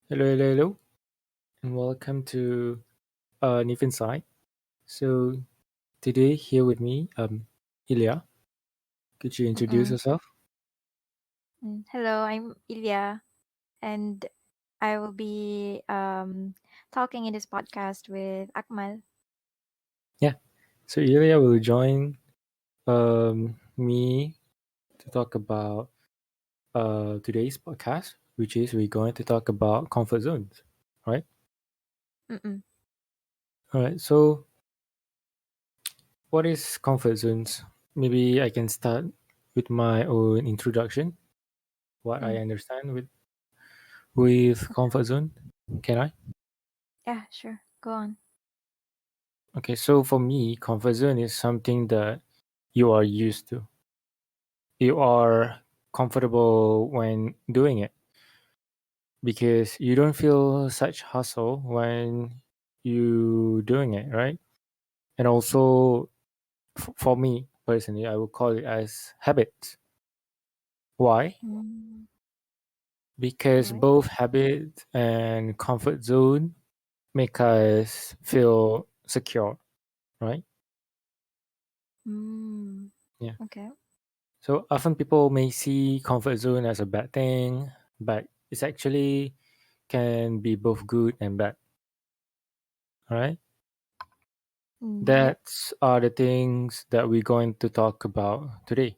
Hello, hello, hello, and welcome to Nif Inside. So today here with me, Ilya. Could you introduce Mm-mm. yourself? Hello, I'm Ilya, and I will be talking in this podcast with Akmal. Yeah. So Ilya will join me to talk about today's podcast, which is we're going to talk about comfort zones. Right. Mm-mm. All right. So what is comfort zones? Maybe I can start with my own introduction. What I Mm. understand with comfort zone. Can I? Yeah, sure. Go on. Okay, so for me, comfort zone is something that you are used to. You are comfortable when doing it because you don't feel such hustle when you doing it, right? And also, for me personally, I would call it as habits. Why? Mm. Because Why? both habit and comfort zone make us feel secure, right? Mm. Yeah. Okay. So often people may see comfort zone as a bad thing, but it's actually can be both good and bad. All right. Yep. That's are the things that we're going to talk about today.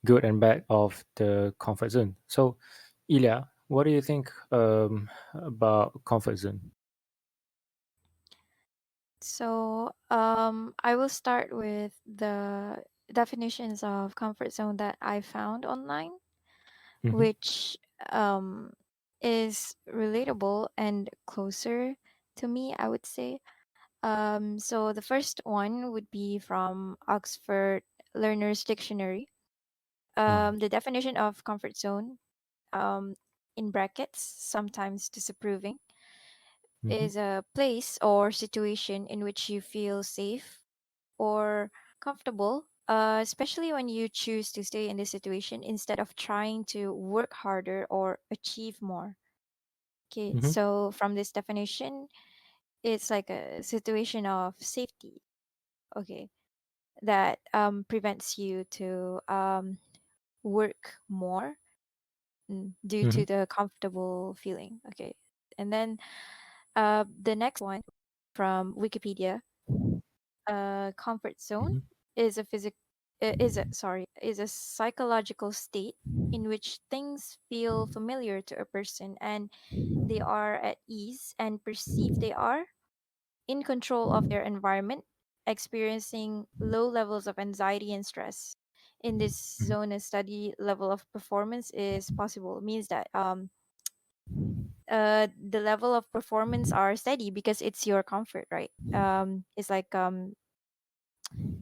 Good and bad of the comfort zone. So, Ilya, what do you think about comfort zone? So, I will start with the definitions of comfort zone that I found online, Mm-hmm, which um is relatable and closer to me, I would say. So the first one would be from Oxford Learner's Dictionary. The definition of comfort zone, um, in brackets, sometimes disapproving, mm-hmm, is a place or situation in which you feel safe or comfortable, especially when you choose to stay in this situation instead of trying to work harder or achieve more. Okay, mm-hmm, so from this definition, it's like a situation of safety. Okay, that prevents you to work more, due mm-hmm, to the comfortable feeling. Okay, and then the next one from Wikipedia, comfort zone mm-hmm, is a is a psychological state in which things feel familiar to a person and they are at ease and perceive they are in control of their environment, experiencing low levels of anxiety and stress. In this mm-hmm, zone, a steady level of performance is possible. It means that the level of performance are steady because it's your comfort, right? It's like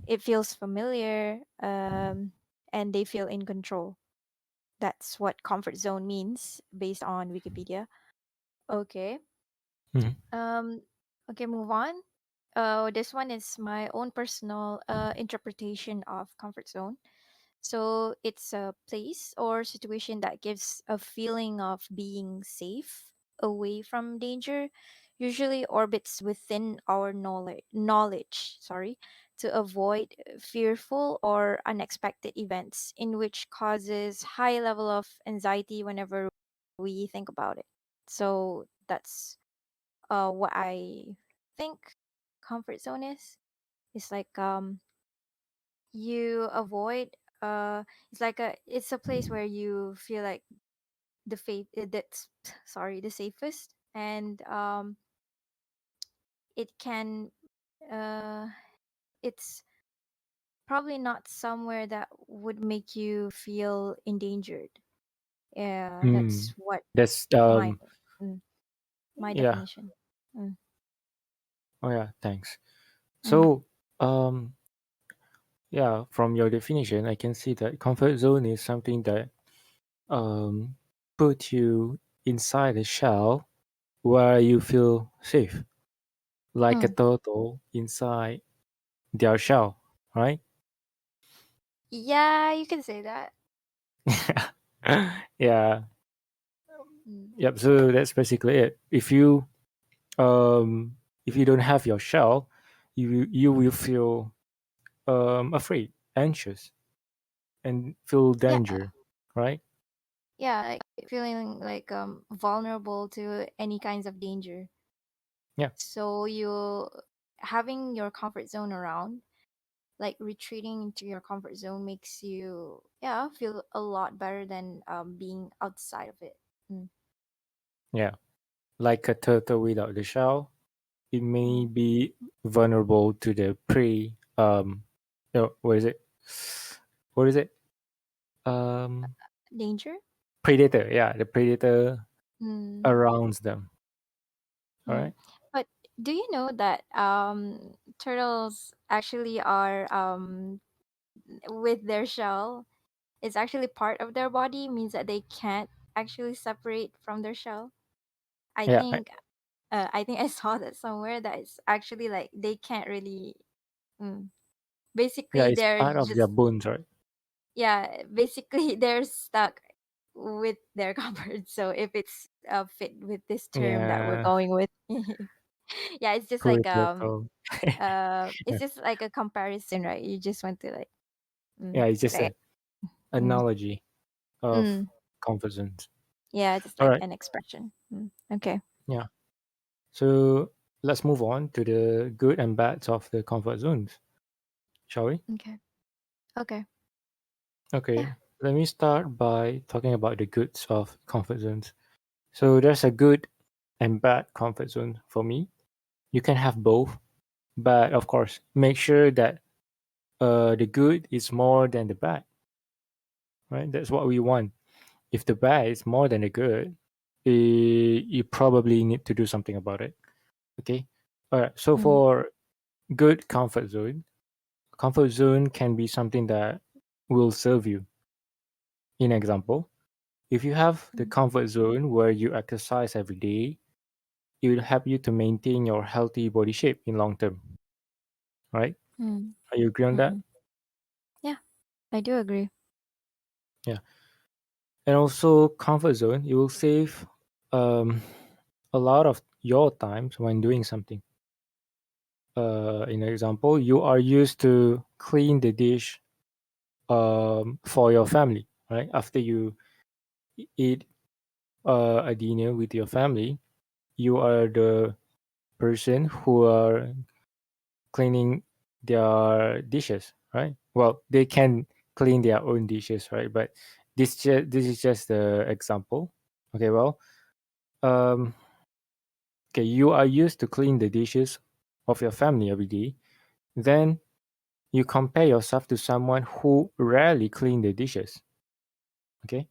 it feels familiar, and they feel in control. That's what comfort zone means based on Wikipedia. Okay. mm-hmm, Um. Okay. Move on. This one is my own personal interpretation of comfort zone. So it's a place or situation that gives a feeling of being safe, away from danger, usually orbits within our knowledge, sorry, to avoid fearful or unexpected events in which causes high level of anxiety whenever we think about it. So that's what I think comfort zone is. It's like you avoid it's like it's a place where you feel like that's sorry, the safest, and it can uh it's probably not somewhere that would make you feel endangered. Yeah, mm. that's what That's my mm, my yeah. definition. Mm, Oh yeah. Thanks. mm, So yeah, from your definition, I can see that comfort zone is something that um, put you inside a shell where you feel safe, like a mm. turtle inside their shell, right? Yeah, you can say that. Yeah. Mm. Yep. So that's basically it. Um if you don't have your shell, you will feel afraid, anxious, and feel Yeah, danger, right? yeah, like feeling like vulnerable to any kinds of danger. Yeah. So you having your comfort zone around, like retreating into your comfort zone makes you, yeah, feel a lot better than being outside of it. Mm. Yeah. Like a turtle without the shell, it may Mm. be vulnerable to the prey. No, what is it? What is it? Um, Danger. Predator. Yeah, the predator Mm. around them. All Mm. right. But do you know that turtles actually are with their shell, it's actually part of their body, means that they can't actually separate from their shell. I Yeah, think I think I saw that somewhere, that it's actually like they can't really, mm, yeah, basically it's they're part of their just, bones, right? yeah, basically they're stuck with their cupboard. So if it's fit with this term that we're Yeah, going with, yeah, it's just poor like turtle. it's Yeah, just like a comparison, right? You just want to like, yeah, it's just right. a Mm, analogy of mm, confidence. yeah, just All like right. an expression. Okay. Yeah. So let's move on to the good and bads of the comfort zones, shall we? Okay. Okay. Yeah. Okay. Let me start by talking about the goods of comfort zones. So there's a good and bad comfort zone for me. You can have both, but of course, make sure that the good is more than the bad, right? That's what we want. If the bad is more than the good, you probably need to do something about it. Okay. All right. So Mm, for good comfort zone can be something that will serve you. In example, if you have the mm, comfort zone where you exercise every day, it will help you to maintain your healthy body shape in long term, right? mm, Are you agree on that? mm. Yeah, I do agree. Yeah. And also comfort zone, you will save um, a lot of your times when doing something. In example, you are used to clean the dish for your family, right? After you eat a dinner with your family, you are the person who are cleaning their dishes, right? Well, they can clean their own dishes, right? But this is just the example. Okay, well, um, okay, you are used to clean the dishes of your family every day. Then you compare yourself to someone who rarely clean the dishes. Okay,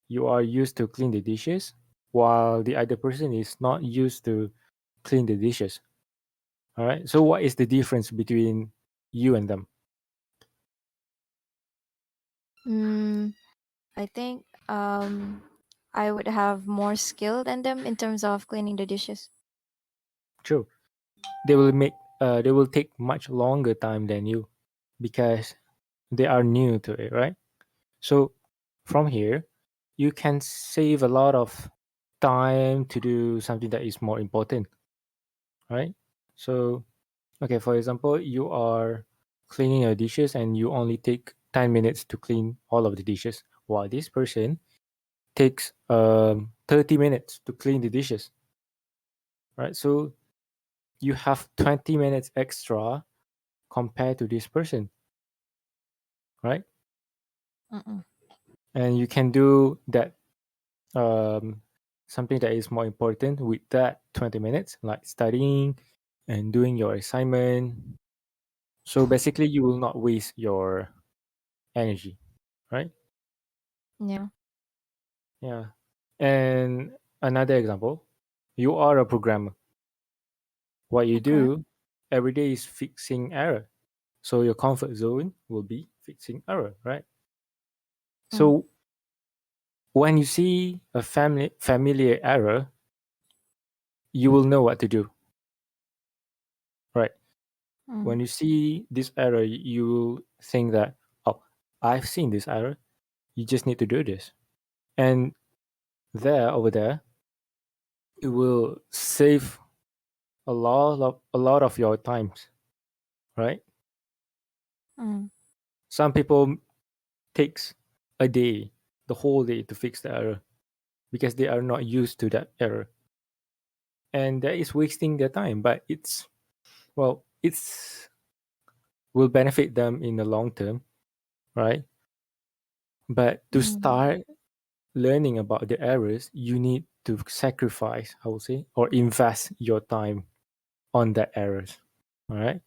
you are used to clean the dishes, while the other person is not used to clean the dishes. All right. So what is the difference between you and them? Mm, I think I would have more skill than them in terms of cleaning the dishes. True. They will take much longer time than you because they are new to it, right? So from here, you can save a lot of time to do something that is more important, right? So okay, for example, you are cleaning your dishes and you only take 10 minutes to clean all of the dishes, while this person takes 30 minutes to clean the dishes, right? So you have 20 minutes extra compared to this person, right? Mm-mm. And you can do that um, something that is more important with that 20 minutes, like studying and doing your assignment. So basically, you will not waste your energy, right? Yeah. Yeah. And another example, you are a programmer. What you Okay. do every day is fixing error. So your comfort zone will be fixing error, right? Mm, So when you see a familiar error, you will know what to do, right? mm, When you see this error, you will think that, oh, I've seen this error. You just need to do this. And over there, it will save a lot of your times, right? Mm. Some people takes a day, the whole day to fix the error because they are not used to that error, and that is wasting their time. But it's will benefit them in the long term, right? But to Mm. start learning about the errors, you need to sacrifice, I would say, or invest your time on the errors. All right.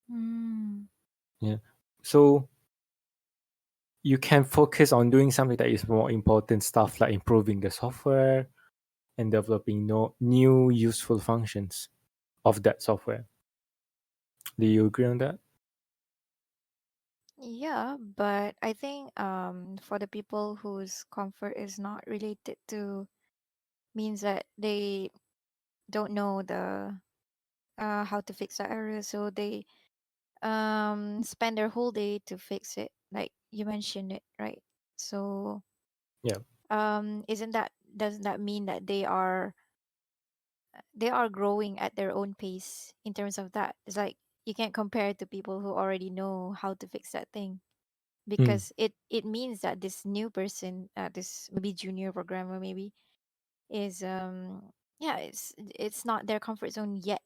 Mm. Yeah. So you can focus on doing something that is more important stuff like improving the software and developing new useful functions of that software. Do you agree on that? Yeah, but I think for the people whose comfort is not related to means that they don't know the how to fix the error, so they spend their whole day to fix it, like you mentioned it, right? So Yeah. isn't that doesn't that mean that they are growing at their own pace in terms of that? It's like you can't compare it to people who already know how to fix that thing, Mm, because it means that this new person, this maybe junior programmer maybe, is yeah, it's not their comfort zone yet.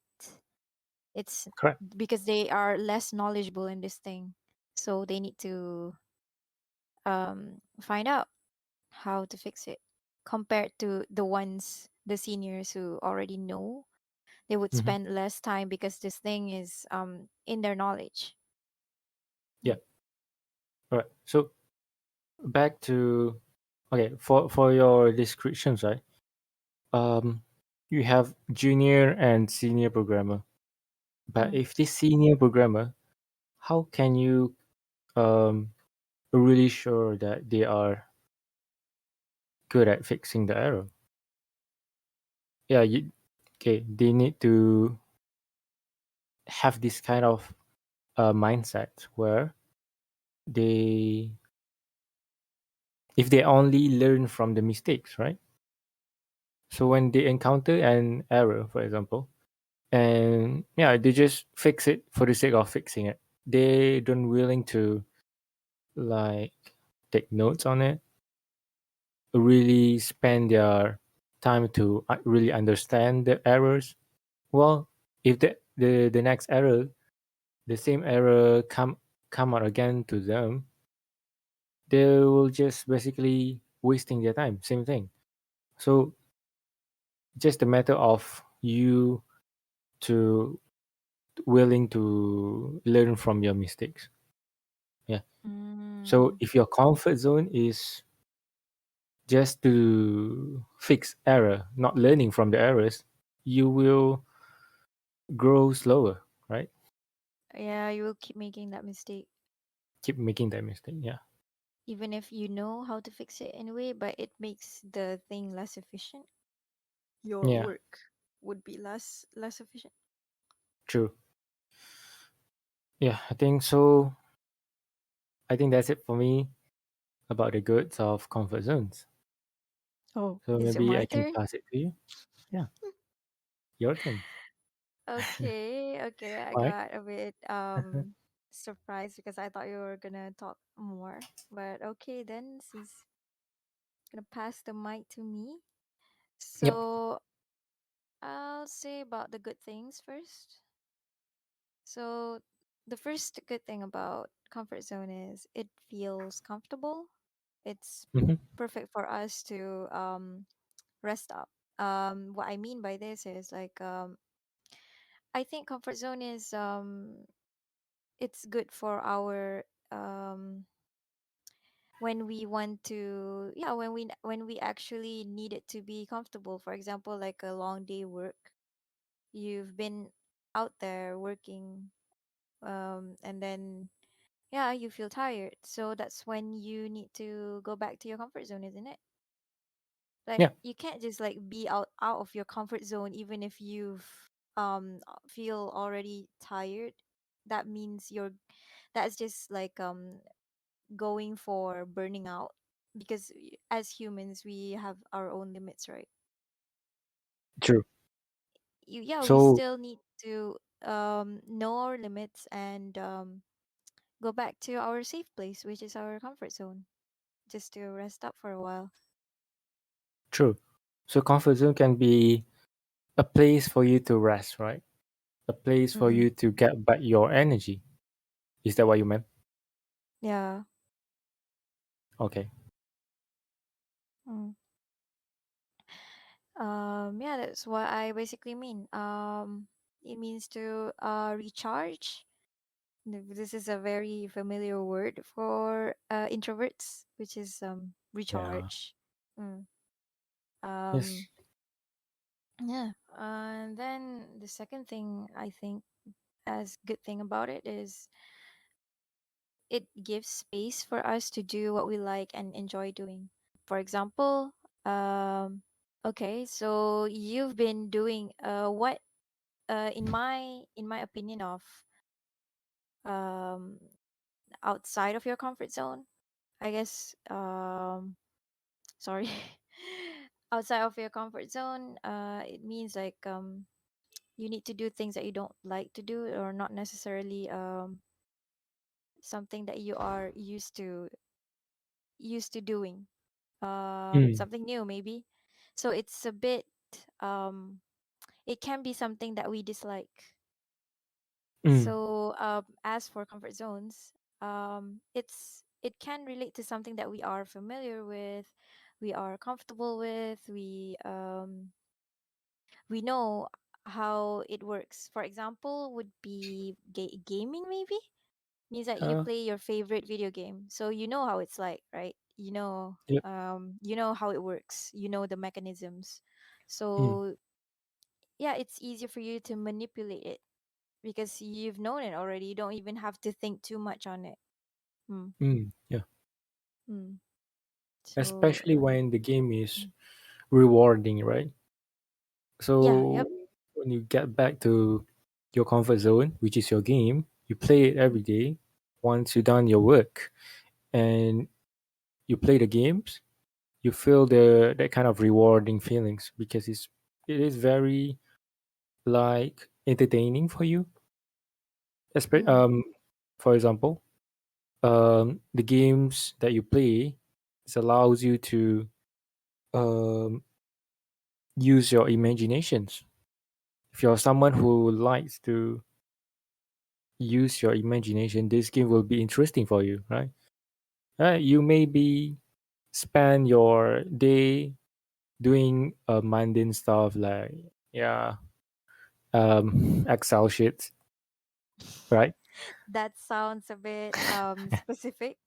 It's correct. because they are less knowledgeable in this thing, so they need to find out how to fix it, compared to the seniors who already know. They would Hmm. spend less time because this thing is in their knowledge. Yeah. All right. So back to okay for your descriptions, right? Um, you have junior and senior programmer. But Mm. if this senior programmer, how can you um really sure that they are good at fixing the error? Yeah, okay. They need to have this kind of mindset where they, if they only learn from the mistakes, right? So when they encounter an error, for example, and yeah, they just fix it for the sake of fixing it. They don't willing to like take notes on it, really spend their time to really understand the errors. Well, if the next error, the same error come out again to them, they will just basically wasting their time. Same thing. So just a matter of you to willing to learn from your mistakes. Yeah. So Mm. if your comfort zone is just to fix error, not learning from the errors, you will grow slower, right? Yeah, you will keep making that mistake, Keep making that mistake. Yeah. even if you know how to fix it anyway, but it makes the thing less efficient. Your Yeah. work would be less efficient. True. Yeah, I think so. I think that's it for me about the goods of comfort zones. Oh, So is it maybe my I can turn? pass it to you. Yeah, your turn. Okay, okay. I Why? got a bit surprised because I thought you were gonna talk more. But okay then, since gonna pass the mic to me. Yep. So I'll say about the good things first. So the first good thing about comfort zone is it feels comfortable. It's Hmm. perfect for us to rest up. What I mean by this is like I think comfort zone is it's good for our um when we want to, yeah, when we actually need it to be comfortable. For example, like a long day work, you've been out there working, and then yeah, you feel tired, so that's when you need to go back to your comfort zone, isn't it? Like Yeah. you can't just like be out of your comfort zone even if you've feel already tired. That means you're that's just like going for burning out, because as humans we have our own limits, right? True. Yeah, we So still need to know our limits and go back to our safe place, which is our comfort zone, just to rest up for a while. true. So comfort zone can be a place for you to rest, right? A place for Mm-mm. you to get back your energy. Is that what you meant? Yeah. Okay. Mm. Yeah, that's what I basically mean. It means to recharge. This is a very familiar word for introverts, which is Yeah. recharge. Mm. Yes. Um, yeah. And then the second thing I think as good thing about it is it gives space for us to do what we like and enjoy doing. For example, um, okay, so you've been doing what in my opinion of um outside of your comfort zone, I guess sorry. Outside of your comfort zone, it means like you need to do things that you don't like to do or not necessarily something that you are used to doing, Mm, something new maybe. So it's a bit um it can be something that we dislike. mm, So as for comfort zones, it can relate to something that we are familiar with, we are comfortable with, we know how it works. For example, would be gaming maybe. Means that you uh, play your favorite video game, so you know how it's like, right? yep. You know how it works, you know the mechanisms. Mm, So yeah, it's easier for you to manipulate it because you've known it already. You don't even have to think too much on it. Mm. yeah. Mm. So Especially when the game is mm. rewarding, right? Yeah, So yep. when you get back to your comfort zone, which is your game, you play it Mm. every day. Once you done your work and you play the games, you feel the that kind of rewarding feelings because it is very like entertaining for you. Mm. For example, the games that you play, it allows you to um, use your imaginations. If you're someone who likes to use your imagination, this game will be interesting for you, right? You maybe spend your day doing mundane stuff like yeah, Excel sheets, right? That sounds a bit specific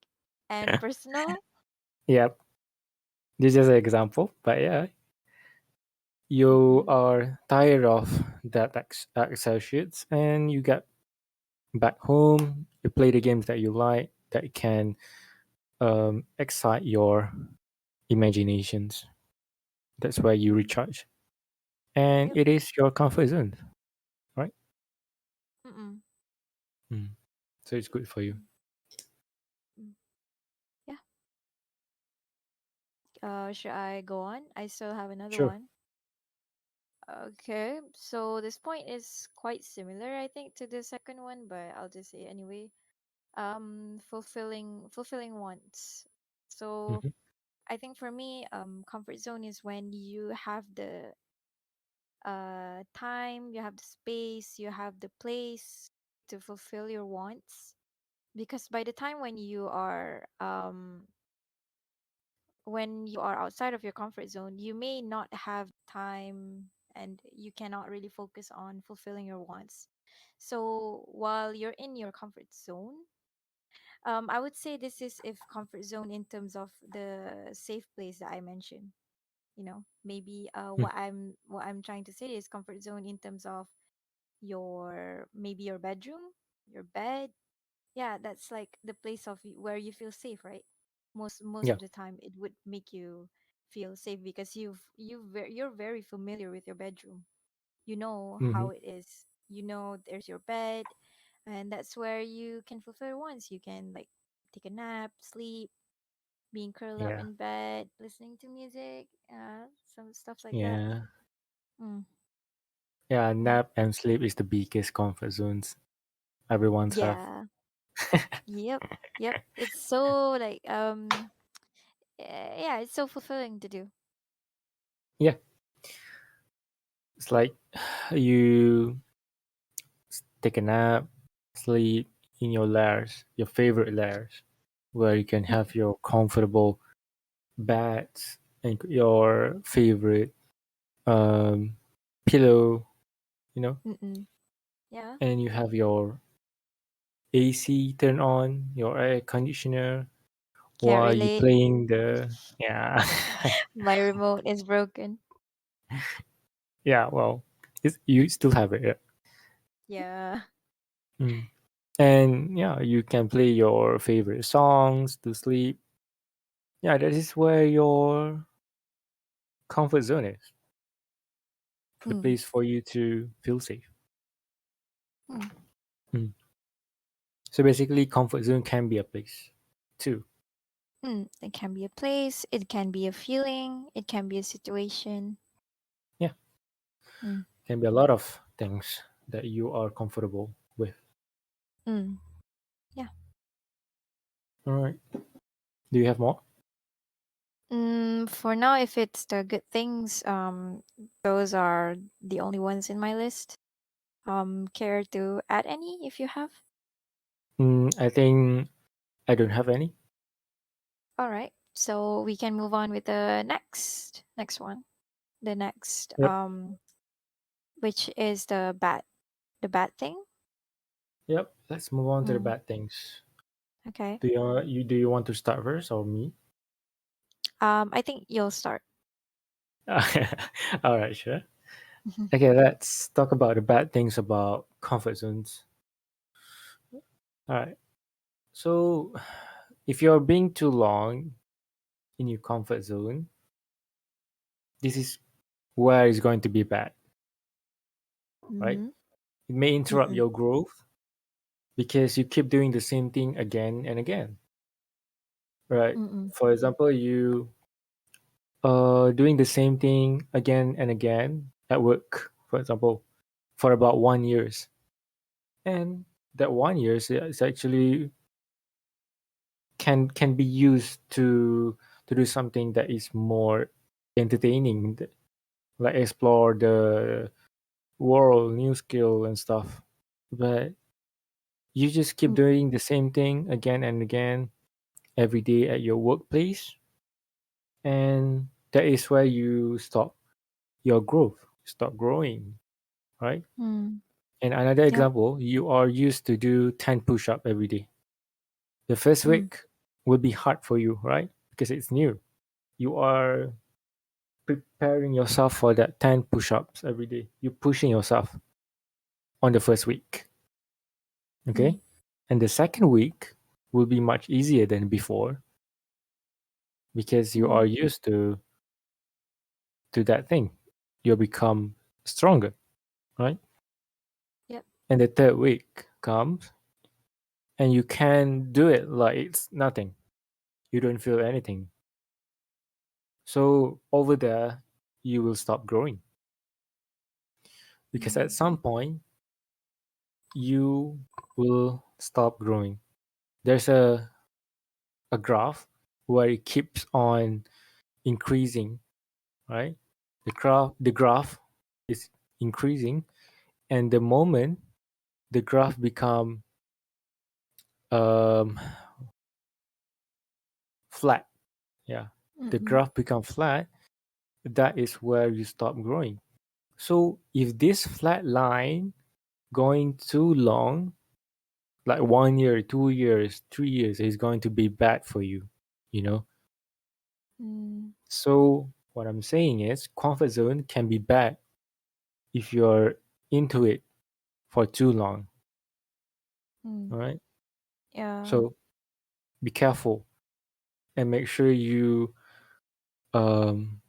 and personal. Yep, this is an example, but yeah, you Mm-mm. are tired of that Excel sheets, and you get back home. You play the games that you like that can excite your imaginations. That's where you Mm. recharge, and Yep. it is your comfort zone, right? Mm-mm. Mm. So it's good for you. Mm. Mm. Yeah. Should I go on? I still have another Sure. one. Okay, so this point is quite similar, I think, to the second one, but I'll just say anyway. Fulfilling wants. So Hmm. I think for me, comfort zone is when you have the time, you have the space, you have the place to fulfill your wants. Because by the time when you are outside of your comfort zone, you may not have time and you cannot really focus on fulfilling your wants. So while you're in your comfort zone, I would say this is if comfort zone in terms of the safe place that I mentioned. Maybe what I'm trying to say is comfort zone in terms of your maybe your bedroom, your bed. Yeah, that's like the place where you feel safe, right? Most Yeah. of the time it would make you feel safe because you're very familiar with your bedroom. You know Hmm. how it is. You know there's your bed, and that's where you can fulfill your wants. You can like take a nap, sleep, being curled up Yeah. in bed, listening to music, some stuff like that. Yeah. Mm, Yeah. yeah. Nap and sleep is the biggest comfort zones everyone's have. Yeah. Yep. Yep. It's so like yeah, it's so fulfilling to do. Yeah. It's like you take a nap, sleep in your lairs, your favorite lairs, where you can Mm, have your comfortable beds and your favorite um, pillow, you know, mm-mm. Yeah. and you have your AC turned on, your air conditioner Can't while you relate. playing the yeah My remote is broken. yeah. Well, you still have it, yeah. Yeah. Mm. And yeah, you can play your favorite songs to sleep. Yeah, that is where your comfort zone is, the Mm, place for you to feel safe. mm, Mm. So basically, comfort zone can be a place too. mm. It can be a place, it can be a feeling, it can be a situation. Yeah, Mm, can be a lot of things that you are comfortable with. mm. Yeah. All right. Do you have more? For now, if it's the good things, those are the only ones in my list. Care to add any if you have? I think I don't have any. All right. So we can move on with the next one. The next Yep. which is the bad thing. Yep. Let's move on to the Mm, bad things. okay. Do you want to start first or me? I think you'll start. All right, sure. Okay, let's talk about the bad things about comfort zones. All right. So, if you're being too long in your comfort zone, this is where it's going to be bad, right? Mm-hmm. It may interrupt Mm-mm. your growth because you keep doing the same thing again and again, right? Mm-mm. For example, you doing the same thing again and again at work, for example, for about 1 years, and that 1 year is actually can be used to do something that is more entertaining, like explore the world, new skill and stuff. But you just keep Mm, doing the same thing again and again every day at your workplace, and that is where you stop your growth, stop growing, right? mm. And another Yep. example, you are used to do 10 push-up every day. The first Mm, week will be hard for you, right? Because it's new. You are preparing yourself for that 10 push-ups every day. You're pushing yourself on the first week, mm, okay? And the second week will be much easier than before because you are mm. used to that thing. You'll become stronger, right? Yep. And the third week comes and you can do it like it's nothing. You don't feel anything. So over there, you will stop growing because at Mm, some point you will stop growing. There's a graph where it keeps on increasing, right? The graph is increasing, and the moment the graph become um, flat, yeah, the mm-mm. graph become flat. That is where you stop growing. So if this flat line going too long, like 1 year, 2 years, 3 years, is going to be bad for you, you know. Mm, So what I'm saying is, comfort zone can be bad if you're into it for too long. mm. All right. Yeah. So be careful and make sure you um,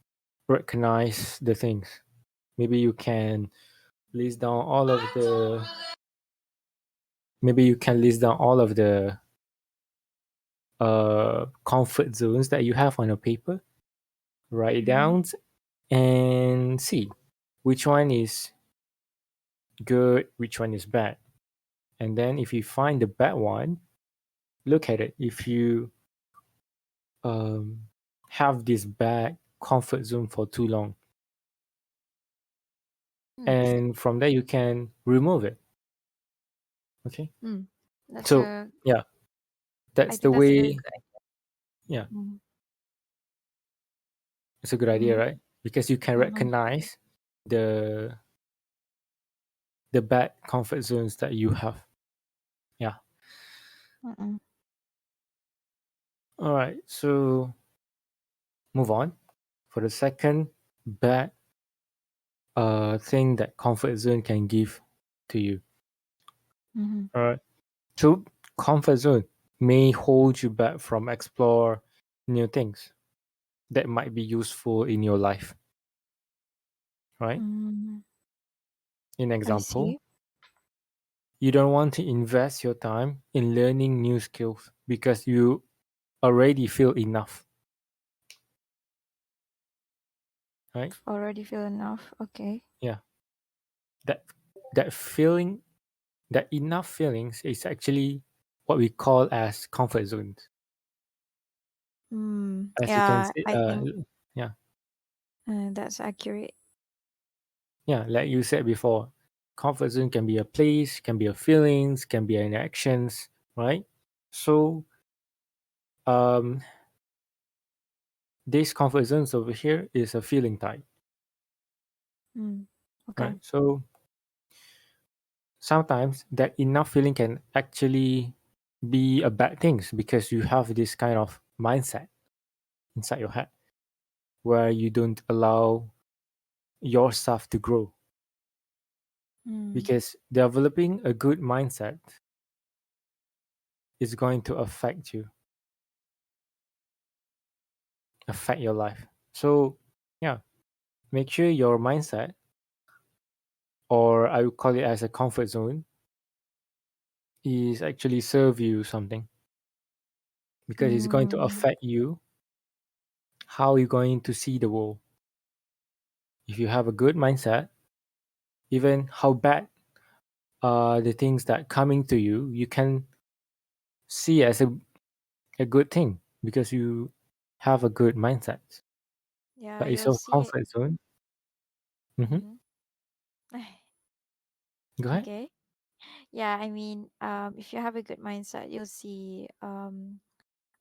recognize the things. Maybe you can list down all of the. Maybe you can list down all of the comfort zones that you have on a paper, write it Mm-hmm. down, and see which one is good, which one is bad. And then if you find the bad one, look at it. If you um, have this bad comfort zone for too long, Mm. and from there you can remove it. Okay. Mm. That's So a. yeah, I that's the think that's a very way. good. Yeah, Mm-hmm. it's a good idea, Mm-hmm. right? Because you can Mm-hmm. recognize the the bad comfort zones that you have. Yeah. Mm-hmm. All right. So move on for the second bad thing that comfort zone can give to you. Mm-hmm. All right. So comfort zone may hold you back from explore new things that might be useful in your life. Right. Mm-hmm. In I example, see. you don't want to invest your time in learning new skills because you already feel enough. Right. Already feel enough. Okay. Yeah. That that feeling, that enough feelings is actually what we call as comfort zones. Mm. As you can Yeah, see, I think yeah, that's accurate. yeah, like you said before, comfort zone can be a place, can be a feelings, can be an actions, right? So, um, this comfort zones over here is a feeling type, Mm. right? Okay. So sometimes that enough feeling can actually be a bad things because you have this kind of mindset inside your head where you don't allow yourself to grow Mm. because developing a good mindset is going to affect your life. So yeah, make sure your mindset, or I would call it as a comfort zone, is actually serve you something because it's going to Mm. affect you how you're going to see the world. If you have a good mindset, even how bad the things that coming to you, you can see as a good thing because you have a good mindset. Yeah, But it's you'll your see it. comfort zone. Hmm. Mm-hmm. Go ahead. Okay. Yeah, I mean, if you have a good mindset, you'll see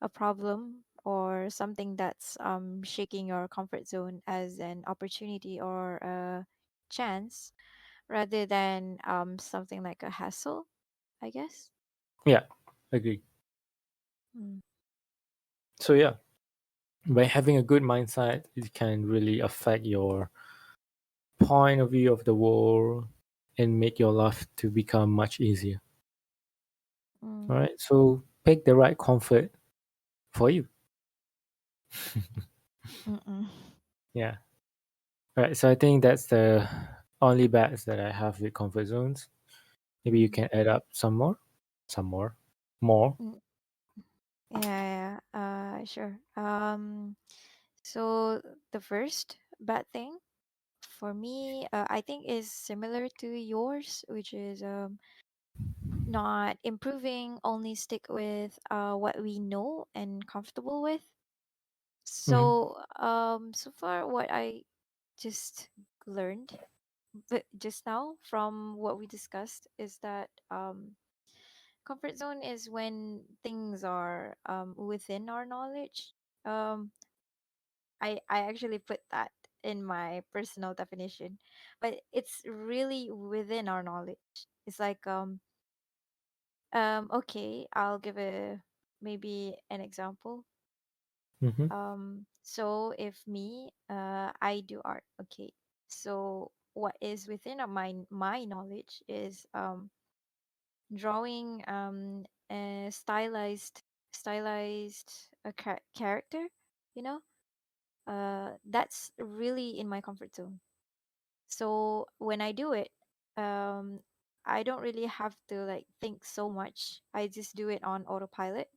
a problem or something that's shaking your comfort zone as an opportunity or a chance rather than something like a hassle, I guess. Yeah, agree. Mm. So yeah, by having a good mindset, it can really affect your point of view of the world and make your life to become much easier. All Mm. right. So pick the right comfort for you. Mm-mm. Yeah. All right. So I think that's the only bats that I have with comfort zones. Maybe you Mm. can add up some more. Mm. Yeah, yeah, sure. So the first bad thing for me, I think is similar to yours, which is not improving, only stick with what we know and comfortable with. Mm-hmm. So so far what I just learned but just now from what we discussed is that comfort zone is when things are within our knowledge. um I actually put that in my personal definition, but it's really within our knowledge. It's like okay, I'll give a maybe an example. Mm-hmm. So if me, I do art. Okay, so what is within my knowledge is drawing a stylized character. You know, that's really in my comfort zone. So when I do it, um, I don't really have to like think so much. I just do it on autopilot.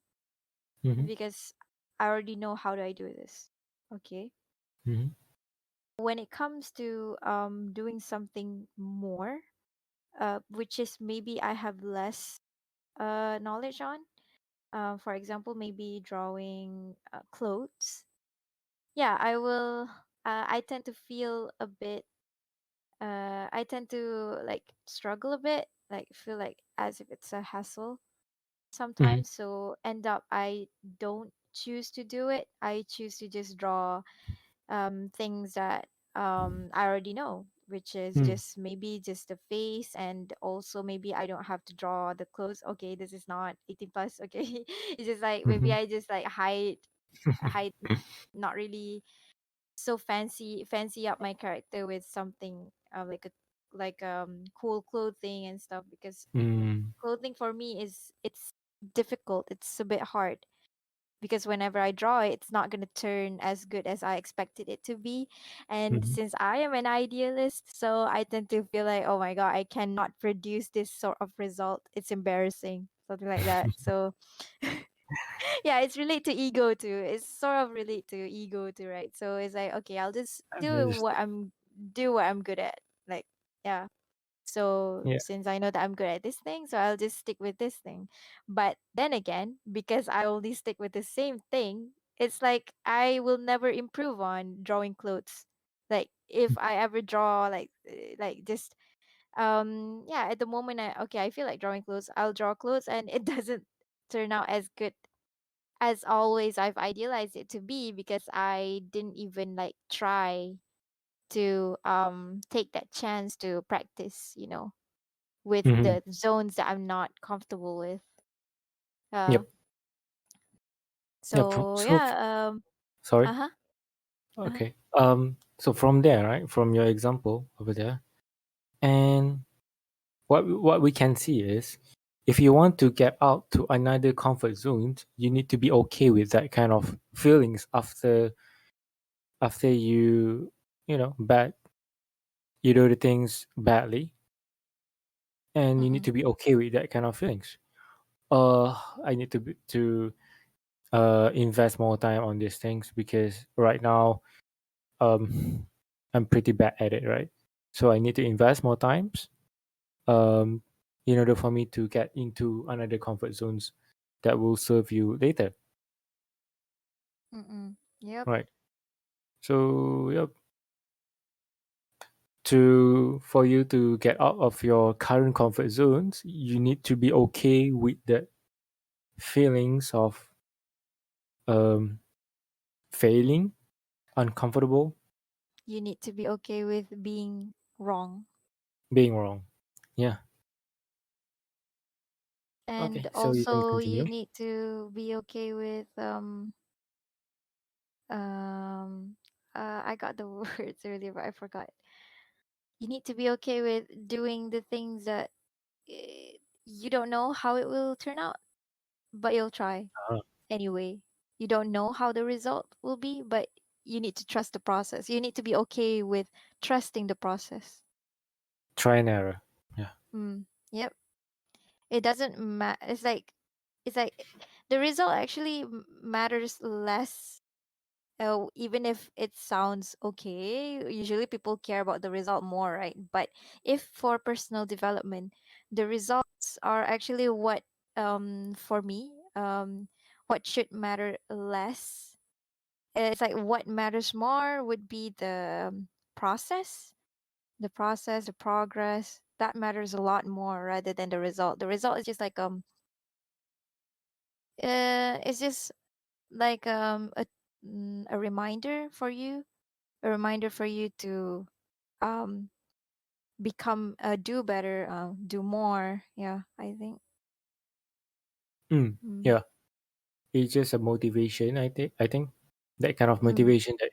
Mm-hmm. because I already know how do I do this. Okay. Mm-hmm. When it comes to doing something more, which is maybe I have less knowledge on. For example, maybe drawing clothes. Yeah, I will. I tend to feel a bit. I tend to like struggle a bit, like feel like as if it's a hassle Mm-hmm. sometimes. So end up I don't choose to do it. I choose to just draw things that I already know, which is Mm-hmm. just maybe just the face, and also maybe I don't have to draw the clothes. Okay, this is not 18 plus. Okay, it's just like maybe Mm-hmm. I just like hide, not really so fancy up my character with something like a cool clothing and stuff, because Mm-hmm. clothing for me is it's difficult. It's a bit hard because whenever I draw it, it's not going to turn as good as I expected it to be. And Mm-hmm. since I am an idealist, so I tend to feel like, oh my God, I cannot produce this sort of result. It's embarrassing, something like that. So yeah, it's relate to ego too. It's sort of relate to ego too, right? So it's like, okay, I'll just I understand. do what I'm good at. Like, yeah. So Yeah. since I know that I'm good at this thing, so I'll just stick with this thing. But then again, because I only stick with the same thing, it's like I will never improve on drawing clothes. Like if I ever draw like just yeah, at the moment I feel like drawing clothes, I'll draw clothes and it doesn't turn out as good as always I've idealized it to be, because I didn't even like try to take that chance to practice, with Mm-hmm. the zones that I'm not comfortable with. Uh, Yep. Yep. so So, yeah, sorry. uh-huh, uh-huh. Okay. So from there, right, from your example over there, and what we can see is, if you want to get out to another comfort zone, you need to be okay with that kind of feelings after bad, you do the things badly, and you need Mm-mm, to be okay with that kind of feelings. Uh, I need to invest more time on these things because right now um I'm pretty bad at it, right? So I need to invest more times um in order for me to get into another comfort zones that will serve you later, mm-mm. Yep, right? So yep, to for you to get out of your current comfort zones, you need to be okay with the feelings of um failing, uncomfortable, you need to be okay with being wrong, being wrong. Yeah. and Okay, so you can also you continue. need to be okay with um I got the words earlier, but I forgot. You need to be okay with doing the things that you don't know how it will turn out, but you'll try uh, anyway. You don't know how the result will be, but you need to trust the process. You need to be okay with trusting the process. Try and error. Yeah. Mm, yep. It doesn't matter. It's like the result actually matters less. Even if it sounds okay, usually people care about the result more, right? But if for personal development, the results are actually what, for me, what should matter less. It's like what matters more would be process, the progress. That matters a lot more rather than the result. The result is just like it's just like a reminder for you, to um become do better, do more. Yeah, I think. Mm, Mm. yeah. It's just a motivation, I think that kind of Mm. motivation that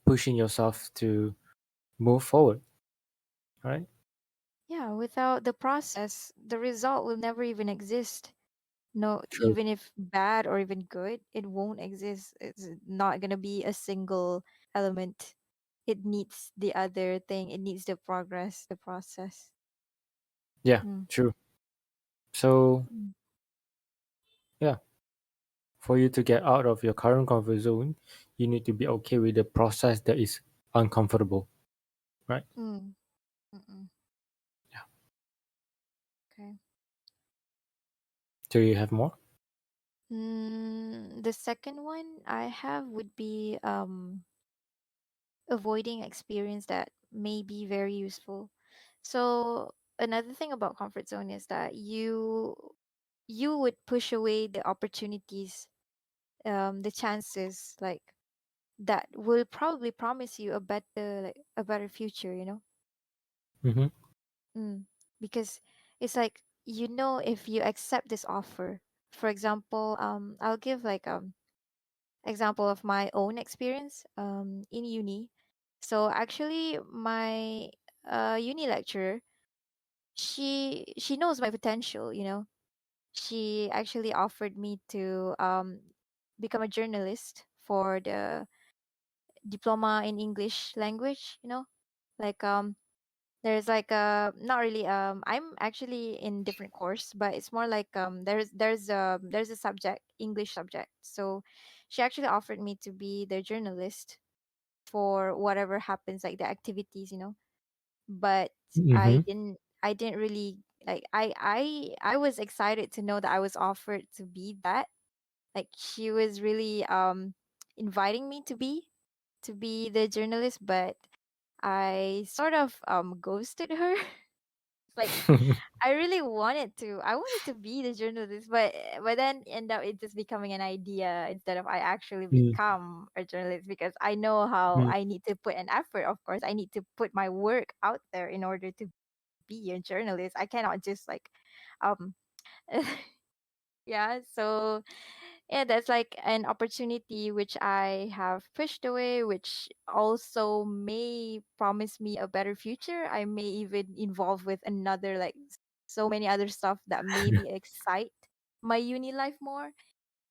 pushing yourself to move forward, right? Yeah, without the process, the result will never even exist. No, True. even if bad or even good, it won't exist. It's not gonna be a single element. It needs the other thing. It needs the progress, the process. Yeah, Mm. true. So Mm. yeah. For you to get out of your current comfort zone, you need to be okay with the process that is uncomfortable, right? Mm. Mm-mm. Yeah. Okay. Do you have more? The second one I have would be avoiding experience that may be very useful. So another thing about comfort zone is that you would push away the opportunities, the chances like that will probably promise you a better future, you know? Mm-hmm. Mm. Because it's like, if you accept this offer, for example, I'll give like example of my own experience in uni. So actually my uni lecturer, she knows my potential, you know. She actually offered me to become a journalist for the diploma in English language, you know. Like there's like not really I'm actually in different course, but it's more like there's a subject, English subject. So she actually offered me to be the journalist for whatever happens, like the activities, you know. But Mm-hmm. I didn't really like I was excited to know that I was offered to be that. Like she was really inviting me to be the journalist, but I sort of ghosted her. Like I wanted to be the journalist, but then end up it just becoming an idea instead of I actually become a journalist, because I know how Mm-hmm. I need to put an effort. Of course, I need to put my work out there in order to be a journalist. I cannot just like um yeah. So yeah, that's like an opportunity which I have pushed away, which also may promise me a better future. I may even involve with another, like, so many other stuff that made me excite my uni life more.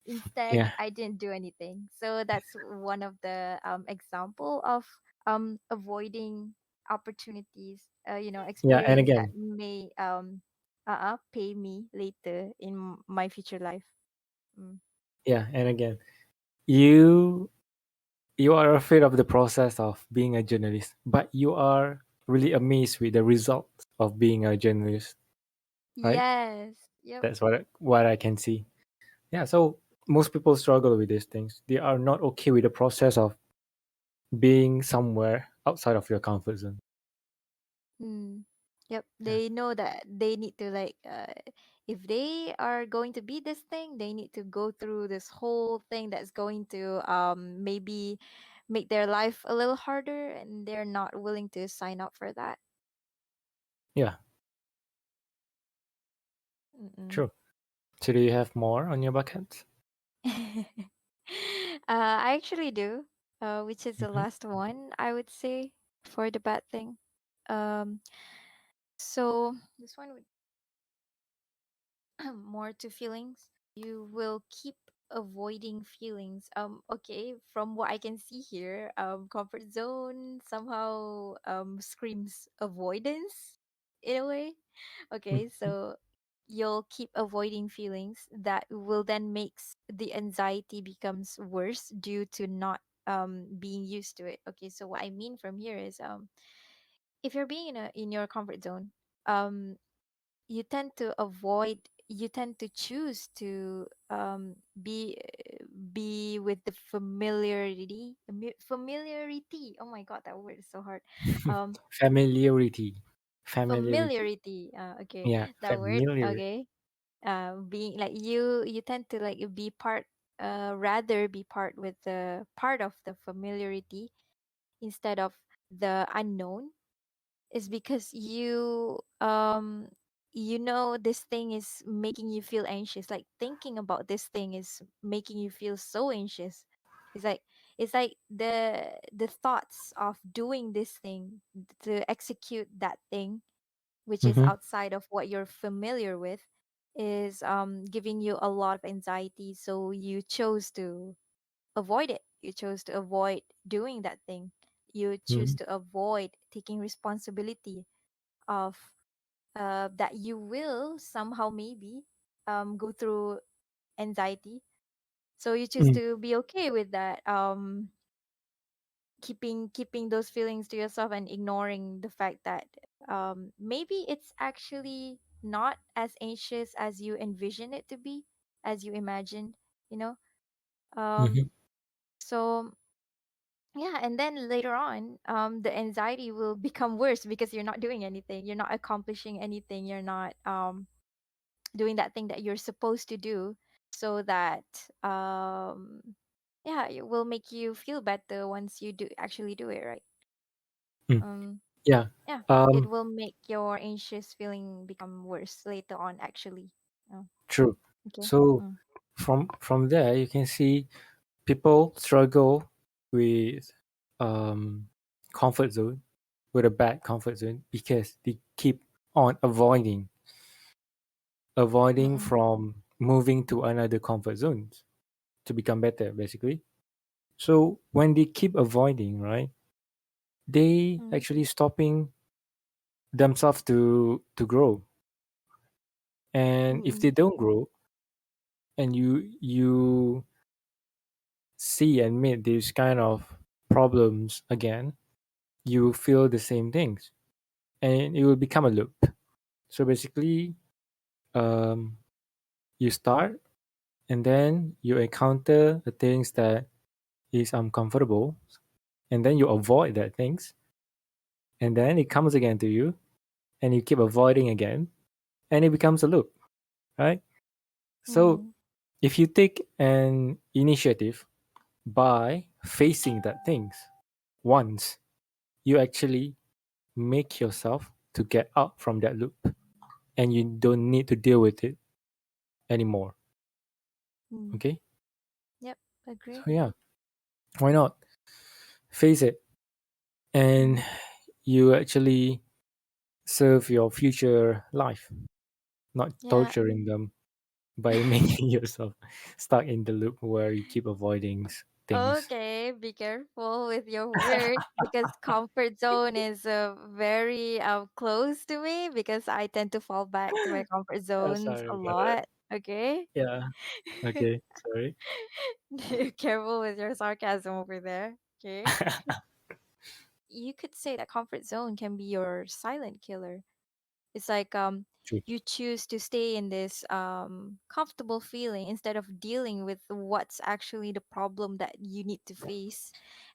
Instead, Yeah. I didn't do anything. So that's one of the example of avoiding opportunities, Yeah. And experience that again, may pay me later in my future life. Mm. yeah. And again, you you are afraid of the process of being a journalist, but you are really amazed with the result of being a journalist, right? Yes. Yep. That's what I can see. Yeah. So most people struggle with these things. They are not okay with the process of being somewhere outside of your comfort zone. Mm. Yep. Yeah. They know that they need to like if they are going to be this thing, they need to go through this whole thing that's going to maybe make their life a little harder, and they're not willing to sign up for that. Yeah. Mm-mm. True. So do you have more on your bucket? I actually do, which is the Mm-hmm. last one I would say for the bad thing. Um, so this one would more to feelings. You will keep avoiding feelings. Okay, from what I can see here, comfort zone somehow screams avoidance in a way. Okay, Mm-hmm. so you'll keep avoiding feelings that will then makes the anxiety becomes worse due to not being used to it. Okay, so what I mean from here is if you're being in your comfort zone, um you tend to choose to be with the familiarity. Oh my god, that word is so hard. um Familiarity. Familiarity. Familiarity, okay, Yeah. that word, Familiar. okay. Being like you tend to like be part, rather be part with the part of the familiarity instead of the unknown, is because this thing is making you feel anxious. Like thinking about this thing is making you feel so anxious. it's like it's like the thoughts of doing this thing, to execute that thing which is Mm-hmm. outside of what you're familiar with, is giving you a lot of anxiety, so you chose to avoid it. You chose to avoid doing that thing. You choose Mm-hmm. to avoid taking responsibility of that you will somehow maybe go through anxiety. So you choose Mm. to be okay with that, keeping those feelings to yourself and ignoring the fact that maybe it's actually not as anxious as you envision it to be, as you imagined, you know. um Mm-hmm. so yeah, and then later on, the anxiety will become worse because you're not doing anything, you're not accomplishing anything, you're not doing that thing that you're supposed to do, so that um yeah, it will make you feel better once you do actually do it, right? Mm. um Yeah. yeah, it Um. will make your anxious feeling become worse later on actually. Oh, True. okay. So Mm. from there, you can see people struggle with um comfort zone, with a bad comfort zone, because they keep on avoiding Mm-mm. from moving to another comfort zones to become better, basically. So when they keep avoiding, right, they Mm. actually stopping themselves to grow. And if Mm-mm. they don't grow, and you see and meet these kind of problems again, you feel the same things, and it will become a loop. So basically, um, you start, and then you encounter the things that is uncomfortable, and then you avoid that things, and then it comes again to you, and you keep avoiding again, and it becomes a loop, right? So Mm. if you take an initiative by facing that things once, you actually make yourself to get out from that loop, and you don't need to deal with it anymore. Mm. Okay? Yep, So agree. yeah, why not face it, and Mm. you actually serve your future life, not Yeah. torturing them by making yourself stuck in the loop where you keep avoiding things. Okay, be careful with your words because comfort zone is very close to me because I tend to fall back to my comfort zones Sorry a about that. lot. Okay. Yeah. Okay. Sorry. Be careful with your sarcasm over there. Okay. You could say that comfort zone can be your silent killer. It's like True. you choose to stay in this comfortable feeling instead of dealing with what's actually the problem that you need to face.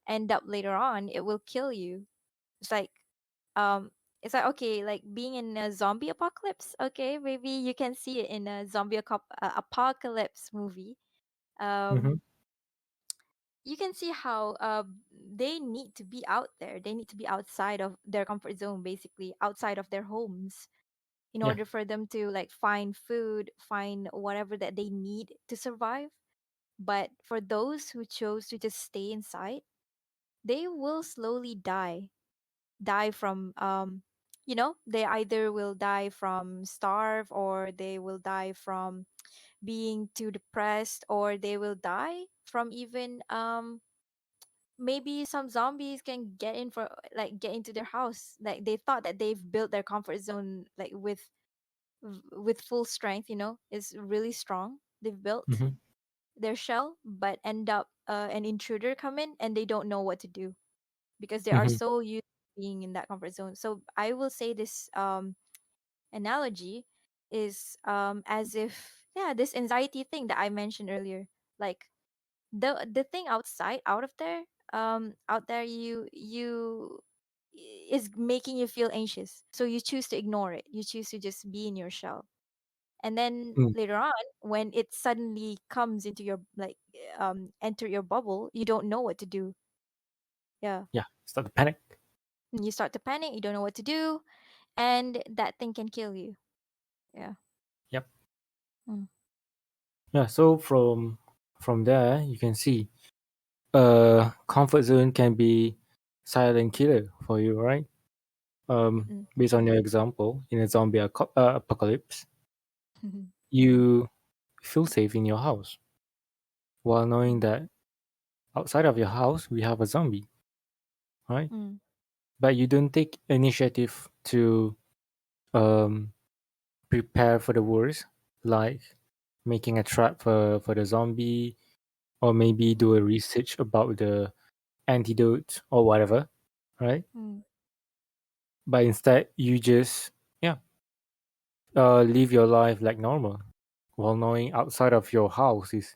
End up later on, it will kill you. It's like um okay, like being in a zombie apocalypse. Okay, maybe you can see it in a apocalypse movie. Mm-hmm. Um you can see how they need to be out there. They need to be outside of their comfort zone, basically outside of their homes, in Yeah. order for them to like find food, find whatever that they need to survive. But for those who chose to just stay inside, they will slowly die from they either will die from starve, or they will die from being too depressed, or they will die from even maybe some zombies can get into their house. Like they thought that they've built their comfort zone like with full strength, is really strong. They've built Mm-hmm. their shell, but end up an intruder come in and they don't know what to do because they are Mm-hmm. so used to being in that comfort zone. So I will say this analogy is as if, yeah, this anxiety thing that I mentioned earlier. Like the thing out of there, out there, you is making you feel anxious, so you choose to ignore it, you choose to just be in your shell. And then Mm. later on, when it suddenly comes into your like enter your bubble, you don't know what to do. Yeah. Yeah. Start to panic. And you start to panic, you don't know what to do, and that thing can kill you. Yeah. Yep. Mm. Yeah. So from there, you can see, comfort zone can be silent killer for you, right? Mm-mm. Based on your example, in a zombie apocalypse, you feel safe in your house while knowing Mm. that outside of your house we have a zombie, right? Mm. But you don't take initiative to um, prepare for the worst, like making a trap for the zombie, or maybe Mm. do a research about the antidote or whatever, right? Mm. But instead, you just, yeah, live your life like normal, while knowing outside of your house is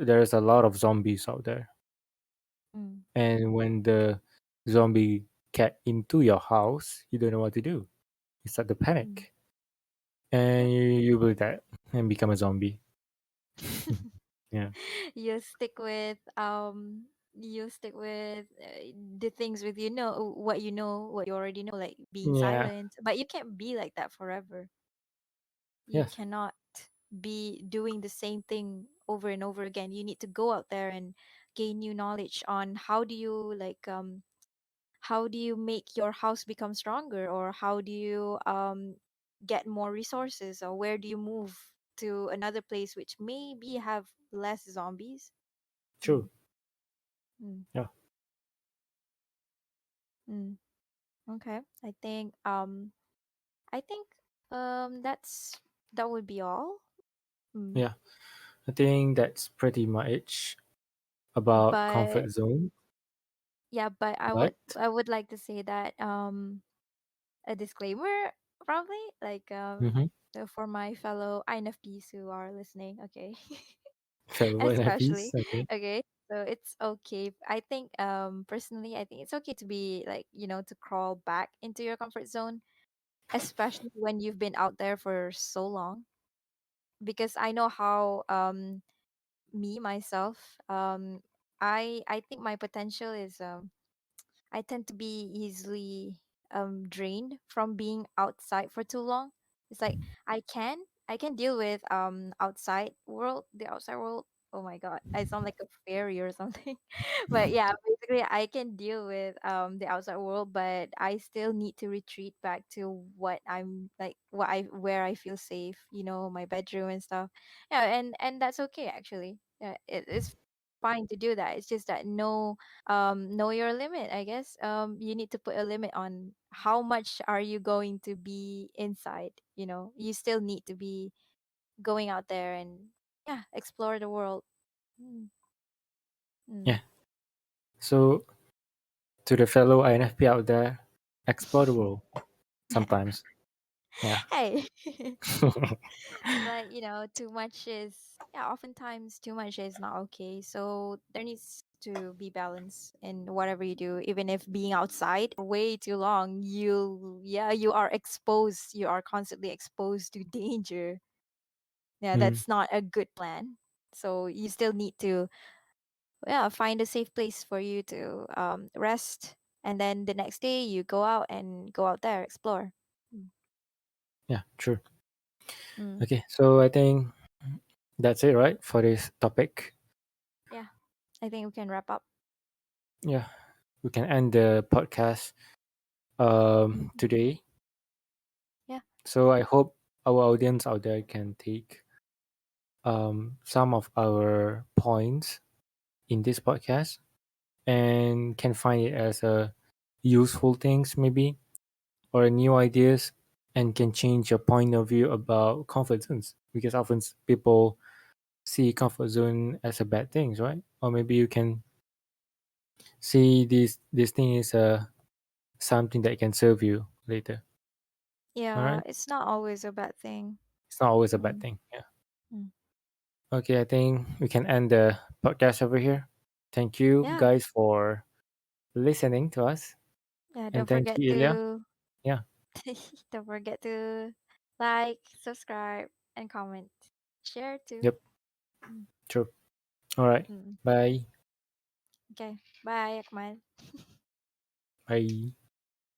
there's a lot of zombies out there. Mm. And when the zombie get into your house, you don't know what to do. You start to Mm. panic, Yep. and you will die and become a zombie. Yeah, you stick with um you stick with the things with what you already know, like being yeah, silent, but you can't be like that forever. You yes, cannot be doing the same thing over and over again. You need to go out there and gain new knowledge on how do you make your house become stronger, or how do you get more resources, or where do you move to another place which maybe have less zombies. true. Mm, mm, Yeah, mm. Okay, I think that would be all. Mm. yeah. I think that's pretty much about But comfort zone. yeah, but But I would like to say that a disclaimer, probably, like mm-hmm. for my fellow INFPs who are listening, okay. Fellow Especially, NFPs, okay. okay, so it's okay. I think personally, I think it's okay to be like, to crawl back into your comfort zone, especially when you've been out there for so long. Because I know how me myself, I think my potential is I tend to be easily drained from being outside for too long. It's like I can deal with the outside world. Oh my god, I sound like a fairy or something. But yeah, basically I can deal with the outside world, but I still need to retreat back to what I'm like, what I where I feel safe, my bedroom and stuff. Yeah, and that's okay actually. Yeah, it's fine to do that. It's just that know your limit, I guess. You need to put a limit on how much are you going to be inside. You still need to be going out there and, yeah, explore the world. Mm, Yeah. mm. So to the fellow INFP out there, explore the world sometimes. Yeah. Hey. But too much is, yeah, oftentimes too much is not okay, so there needs to be balance in whatever you do. Even if being outside for way too long, you are constantly exposed to danger. Yeah, Mm, that's not a good plan. So you still need to, yeah, find a safe place for you to rest, and then the next day you go out there, explore. Mm. yeah, true. Mm. Okay, so I think that's it, right, for this topic. Yeah, I think we can wrap up. Yeah, we can end the podcast Mhm. today. Yeah. So I hope our audience out there can take some of our points in this podcast and can find it as a useful things maybe or new ideas and can change your point of view about comfort zones because often people see comfort zone as a bad thing, right? Or maybe you can see this thing is something that can serve you later. All Yeah, right, it's not always a bad thing. it's not always a bad Mm. thing. Yeah. Mm. Okay, I think we can end the podcast over here. Thank you Yeah. guys for listening to us, Yeah, and don't thank forget you, Ilya. to Yeah. don't forget to like, subscribe, and comment. Share too. Yep. Mm. True. All right. Mm. Bye. Okay. Bye, Akmal. Bye.